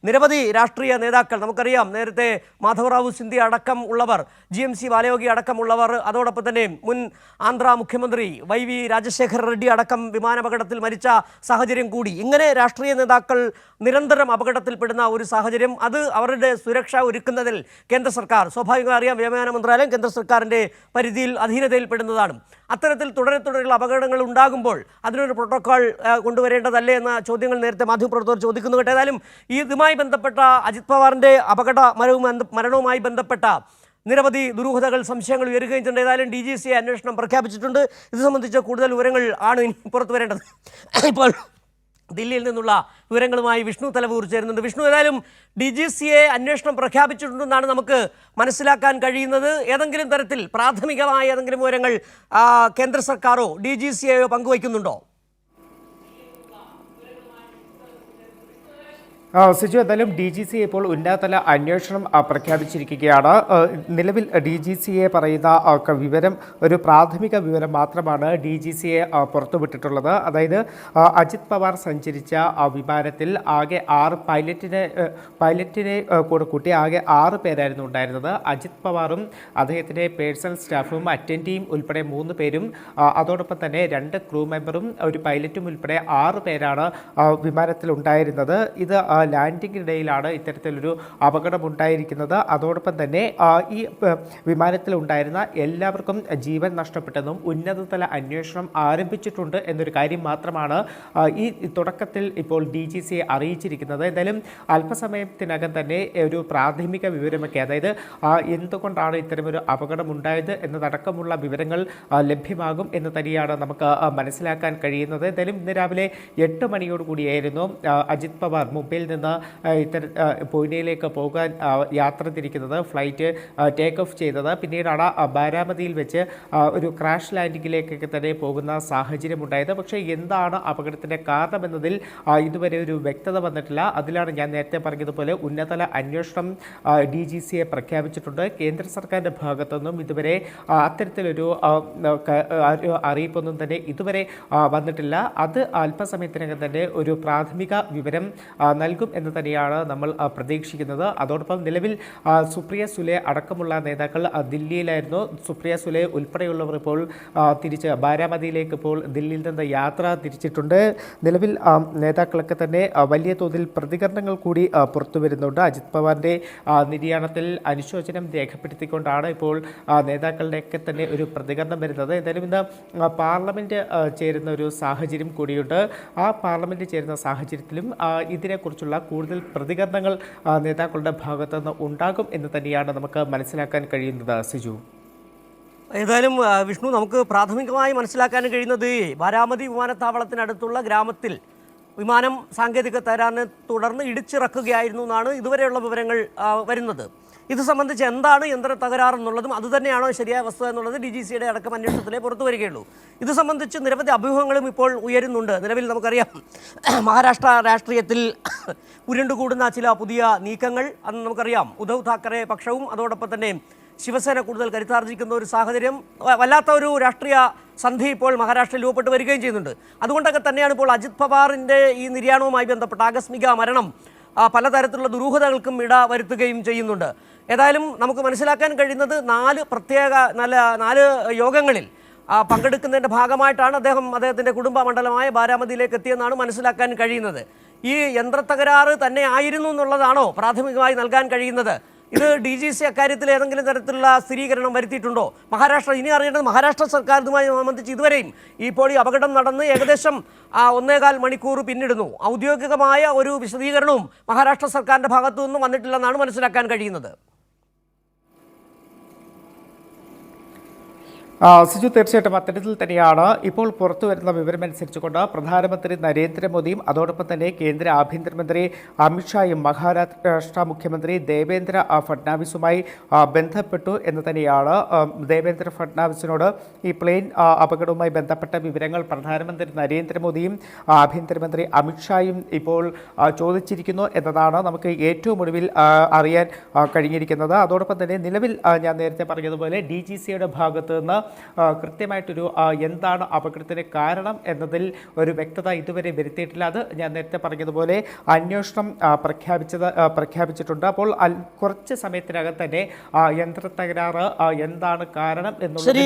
നിരവധി രാഷ്ട്രീയ നേതാക്കൾ നമുക്കറിയാം. നേരത്തെ മാധവറാവു സിന്ധ്യ അടക്കം ഉള്ളവർ, GMC ബാലയോഗി അടക്കമുള്ളവർ, അതോടൊപ്പം തന്നെ മുൻ ആന്ധ്ര മുഖ്യമന്ത്രി YV രാജശേഖര റെഡ്ഡി അടക്കം വിമാനാപകടത്തിൽ മരിച്ച സാഹചര്യം കൂടി. ഇങ്ങനെ രാഷ്ട്രീയ നേതാക്കൾ നിരന്തരം അപകടത്തിൽപ്പെടുന്ന ഒരു സാഹചര്യം, അത് അവരുടെ സുരക്ഷ ഒരുക്കുന്നതിൽ കേന്ദ്ര സർക്കാർ, സ്വാഭാവികമായി അറിയാം, വ്യോമയാന മന്ത്രാലയം കേന്ദ്ര സർക്കാരിൻ്റെ പരിധിയിൽ അധീനതയിൽപ്പെടുന്നതാണ്. അത്തരത്തിൽ തുടരെയുള്ള അപകടങ്ങൾ ഉണ്ടാകുമ്പോൾ അതിനൊരു പ്രോട്ടോക്കോൾ കൊണ്ടുവരേണ്ടതല്ലേ എന്ന ചോദ്യങ്ങൾ നേരത്തെ മാധ്യമപ്രവർത്തകർ ചോദിക്കുന്നു. ഏതായാലും ഇതുമായി ബന്ധപ്പെട്ട അജിത് പവാറിൻ്റെ മരണവുമായി ബന്ധപ്പെട്ട നിരവധി ദുരൂഹതകൾ, സംശയങ്ങൾ ഉയരുകയും ചെയ്യുന്നുണ്ട്. ഏതായാലും DGCA അന്വേഷണം പ്രഖ്യാപിച്ചിട്ടുണ്ട്. ഇത് സംബന്ധിച്ച കൂടുതൽ വിവരങ്ങൾ ആണ് ഇനി പുറത്തു വരേണ്ടത്. ഇപ്പോൾ ദില്ലിയിൽ നിന്നുള്ള വിവരങ്ങളുമായി വിഷ്ണു തലവൂർ ചേരുന്നുണ്ട്. വിഷ്ണു, ഏതായാലും DGCA അന്വേഷണം പ്രഖ്യാപിച്ചിട്ടുണ്ടെന്നാണ് നമുക്ക് മനസ്സിലാക്കാൻ കഴിയുന്നത്. ഏതെങ്കിലും തരത്തിൽ പ്രാഥമികമായ ഏതെങ്കിലും വിവരങ്ങൾ കേന്ദ്ര സർക്കാരോ DGCAയോ പങ്കുവയ്ക്കുന്നുണ്ടോ? സിജു, എന്തായാലും DGCA ഇപ്പോൾ ഉന്നതതല അന്വേഷണം പ്രഖ്യാപിച്ചിരിക്കുകയാണ്. നിലവിൽ DGCA പറയുന്ന വിവരം ഒരു പ്രാഥമിക വിവരം മാത്രമാണ് DGCA പുറത്തുവിട്ടിട്ടുള്ളത്. അതായത് അജിത് പവാർ സഞ്ചരിച്ച വിമാനത്തിൽ ആകെ 6 പൈലറ്റിനെ കൂടെ കൂട്ടി ആകെ 6 പേരായിരുന്നു ഉണ്ടായിരുന്നത്. അജിത് പവാറും അദ്ദേഹത്തിൻ്റെ പേഴ്സണൽ സ്റ്റാഫും അറ്റൻഡീയും ഉൾപ്പെടെ 3 പേരും, അതോടൊപ്പം തന്നെ 2 ക്രൂ മെമ്പറും ഒരു പൈലറ്റും ഉൾപ്പെടെ 6 പേരാണ് വിമാനത്തിലുണ്ടായിരുന്നത്. ഇത് ലാൻഡിങ്ങിനിടയിലാണ് ഇത്തരത്തിലൊരു അപകടമുണ്ടായിരിക്കുന്നത്. അതോടൊപ്പം തന്നെ ഈ വിമാനത്തിലുണ്ടായിരുന്ന എല്ലാവർക്കും ജീവൻ നഷ്ടപ്പെട്ടെന്നും ഉന്നതതല അന്വേഷണം ആരംഭിച്ചിട്ടുണ്ട് എന്നൊരു കാര്യം മാത്രമാണ് ഈ തുടക്കത്തിൽ ഇപ്പോൾ DGCA അറിയിച്ചിരിക്കുന്നത്. എന്തായാലും അല്പസമയത്തിനകം തന്നെ ഒരു പ്രാഥമിക വിവരമൊക്കെ, അതായത് എന്തുകൊണ്ടാണ് ഇത്തരമൊരു അപകടമുണ്ടായത് എന്നതടക്കമുള്ള വിവരങ്ങൾ ലഭ്യമാകും എന്ന് തന്നെയാണ് നമുക്ക് മനസ്സിലാക്കാൻ കഴിയുന്നത്. എന്തായാലും ഇന്ന് രാവിലെ 8 മണിയോടുകൂടിയായിരുന്നു അജിത് പവാർ മുംബൈയിൽ നിന്ന് പൂനെയിലേക്ക് പോകാൻ യാത്ര തിരിക്കുന്നത്, ഫ്ലൈറ്റ് ടേക്ക് ഓഫ് ചെയ്തത്. പിന്നീടാണ് ബാരാമതിയിൽ വെച്ച് ഒരു ക്രാഷ് ലാൻഡിങ്ങിലേക്കൊക്കെ തന്നെ പോകുന്ന സാഹചര്യം ഉണ്ടായത്. പക്ഷേ എന്താണ് അപകടത്തിൻ്റെ കാരണമെന്നതിൽ ഇതുവരെ ഒരു വ്യക്തത വന്നിട്ടില്ല. അതിലാണ് ഞാൻ നേരത്തെ പറഞ്ഞതുപോലെ ഉന്നതതല അന്വേഷണം DGCA പ്രഖ്യാപിച്ചിട്ടുണ്ട്. കേന്ദ്ര സർക്കാരിൻ്റെ ഭാഗത്തുനിന്നും ഇതുവരെ അത്തരത്തിലൊരു അറിയിപ്പൊന്നും തന്നെ ഇതുവരെ വന്നിട്ടില്ല. അത് അല്പസമയത്തിനകം തന്നെ ഒരു പ്രാഥമിക വിവരം നൽകും എന്ന് തന്നെയാണ് നമ്മൾ പ്രതീക്ഷിക്കുന്നത്. അതോടൊപ്പം നിലവിൽ സുപ്രിയ സുലെ അടക്കമുള്ള നേതാക്കൾ ദില്ലിയിലായിരുന്നു. സുപ്രിയ സുലെ ഉൾപ്പെടെയുള്ളവർ ഇപ്പോൾ തിരിച്ച് ബാരാമതിയിലേക്ക് ഇപ്പോൾ ദില്ലിയിൽ നിന്ന് യാത്ര തിരിച്ചിട്ടുണ്ട്. നിലവിൽ നേതാക്കളൊക്കെ തന്നെ വലിയ തോതിൽ പ്രതികരണങ്ങൾ കൂടി പുറത്തു വരുന്നുണ്ട്. അജിത് പവാറിൻ്റെ നിര്യാണത്തിൽ അനുശോചനം രേഖപ്പെടുത്തിക്കൊണ്ടാണ് ഇപ്പോൾ നേതാക്കളുടെയൊക്കെ തന്നെ ഒരു പ്രതികരണം വരുന്നത്. എന്തായാലും ഇന്ന് പാർലമെൻറ്റ് ചേരുന്ന ഒരു സാഹചര്യം കൂടിയുണ്ട്. ആ പാർലമെൻറ്റ് ചേരുന്ന സാഹചര്യത്തിലും ഇതിനെക്കുറിച്ചുള്ള കൂടുതൽ പ്രതികരണങ്ങൾ നേതാക്കളുടെ ഭാഗത്തു നിന്ന് ഉണ്ടാകും എന്ന് തന്നെയാണ് നമുക്ക് മനസ്സിലാക്കാൻ കഴിയുന്നത്. സിജു, ഏതായാലും വിഷ്ണു, നമുക്ക് പ്രാഥമികമായി മനസ്സിലാക്കാൻ കഴിയുന്നത് ബാരാമതി വിമാനത്താവളത്തിനടുത്തുള്ള ഗ്രാമത്തിൽ വിമാനം സാങ്കേതിക തകരാറിനെ തുടർന്ന് ഇടിച്ചിറക്കുകയായിരുന്നു എന്നാണ് ഇതുവരെയുള്ള വിവരങ്ങൾ വരുന്നത്. ഇത് സംബന്ധിച്ച് എന്താണ് യന്ത്ര തകരാറെന്നുള്ളതും അതുതന്നെയാണോ ശരിയായ വസ്തുത എന്നുള്ളത് DGCയുടെ അടക്കം അന്വേഷണത്തിലേ പുറത്തു വരികയുള്ളൂ. ഇത് സംബന്ധിച്ച് നിരവധി അഭ്യൂഹങ്ങളും ഇപ്പോൾ ഉയരുന്നുണ്ട്. നിലവിൽ നമുക്കറിയാം, മഹാരാഷ്ട്ര രാഷ്ട്രീയത്തിൽ ഉരുണ്ടുകൂടുന്ന ചില പുതിയ നീക്കങ്ങൾ, അന്ന് നമുക്കറിയാം ഉദ്ധവ് താക്കറെ പക്ഷവും അതോടൊപ്പം തന്നെ ശിവസേന കൂടുതൽ കരുത്താർജിക്കുന്ന ഒരു സാഹചര്യം, വല്ലാത്ത ഒരു രാഷ്ട്രീയ സന്ധി ഇപ്പോൾ മഹാരാഷ്ട്രയിൽ രൂപപ്പെട്ട് വരികയും ചെയ്യുന്നുണ്ട്. അതുകൊണ്ടൊക്കെ തന്നെയാണ് ഇപ്പോൾ അജിത് പവാറിൻ്റെ ഈ നിര്യാണവുമായി ബന്ധപ്പെട്ട ആകസ്മിക മരണം പലതരത്തിലുള്ള ദുരൂഹതകൾക്കും ഇട വരുത്തുകയും ചെയ്യുന്നുണ്ട്. ഏതായാലും നമുക്ക് മനസ്സിലാക്കാൻ കഴിയുന്നത് 4 യോഗങ്ങളിൽ പങ്കെടുക്കുന്നതിൻ്റെ ഭാഗമായിട്ടാണ് അദ്ദേഹത്തിൻ്റെ കുടുംബ മണ്ഡലമായ ബാരാമതിയിലേക്ക് എത്തിയെന്നാണ് മനസ്സിലാക്കാൻ കഴിയുന്നത്. ഈ യന്ത്രത്തകരാറ് തന്നെ ആയിരുന്നു എന്നുള്ളതാണോ പ്രാഥമികമായി നൽകാൻ കഴിയുന്നത്? ഇത് DGCA അക്കാര്യത്തിൽ ഏതെങ്കിലും തരത്തിലുള്ള സ്ഥിരീകരണം വരുത്തിയിട്ടുണ്ടോ? മഹാരാഷ്ട്ര, ഇനി അറിയേണ്ടത് മഹാരാഷ്ട്ര സർക്കാർ ഇതുമായി സംബന്ധിച്ച് ഇതുവരെയും ഇപ്പോൾ ഈ അപകടം നടന്ന് ഏകദേശം 1.25 മണിക്കൂർ പിന്നിടുന്നു. ഔദ്യോഗികമായ ഒരു വിശദീകരണവും മഹാരാഷ്ട്ര സർക്കാരിൻ്റെ ഭാഗത്തു നിന്നും വന്നിട്ടില്ലെന്നാണ് മനസ്സിലാക്കാൻ കഴിയുന്നത്. സിജു, തീർച്ചയായിട്ടും അത്തരത്തിൽ തന്നെയാണ് ഇപ്പോൾ പുറത്തു വരുന്ന വിവരമനുസരിച്ചുകൊണ്ട് പ്രധാനമന്ത്രി നരേന്ദ്രമോദിയും അതോടൊപ്പം തന്നെ കേന്ദ്ര ആഭ്യന്തരമന്ത്രി അമിത്ഷായും മഹാരാഷ്ട്ര മുഖ്യമന്ത്രി ദേവേന്ദ്ര ഫഡ്നാവിസുമായി ബന്ധപ്പെട്ടു എന്ന് തന്നെയാണ്. ദേവേന്ദ്ര ഫഡ്നാവിസിനോട് ഈ പ്ലെയിൻ അപകടവുമായി ബന്ധപ്പെട്ട വിവരങ്ങൾ പ്രധാനമന്ത്രി നരേന്ദ്രമോദിയും ആഭ്യന്തരമന്ത്രി അമിത്ഷായും ഇപ്പോൾ ചോദിച്ചിരിക്കുന്നു എന്നതാണ് നമുക്ക് ഏറ്റവും ഒടുവിൽ അറിയാൻ കഴിഞ്ഞിരിക്കുന്നത്. അതോടൊപ്പം തന്നെ നിലവിൽ ഞാൻ നേരത്തെ പറഞ്ഞതുപോലെ DGCയുടെ ഭാഗത്തു നിന്ന് കൃത്യമായിട്ടൊരു എന്താണ് അപകടത്തിന് കാരണം എന്നതിൽ ഒരു വ്യക്തത ഇതുവരെ വരുത്തിയിട്ടില്ല. അത് ഞാൻ നേരത്തെ പറഞ്ഞതുപോലെ അന്വേഷണം പ്രഖ്യാപിച്ചിട്ടുണ്ട്. അപ്പോൾ കുറച്ച് സമയത്തിനകം തന്നെ യന്ത്ര തകരാറ് എന്താണ് കാരണം എന്നുള്ളത്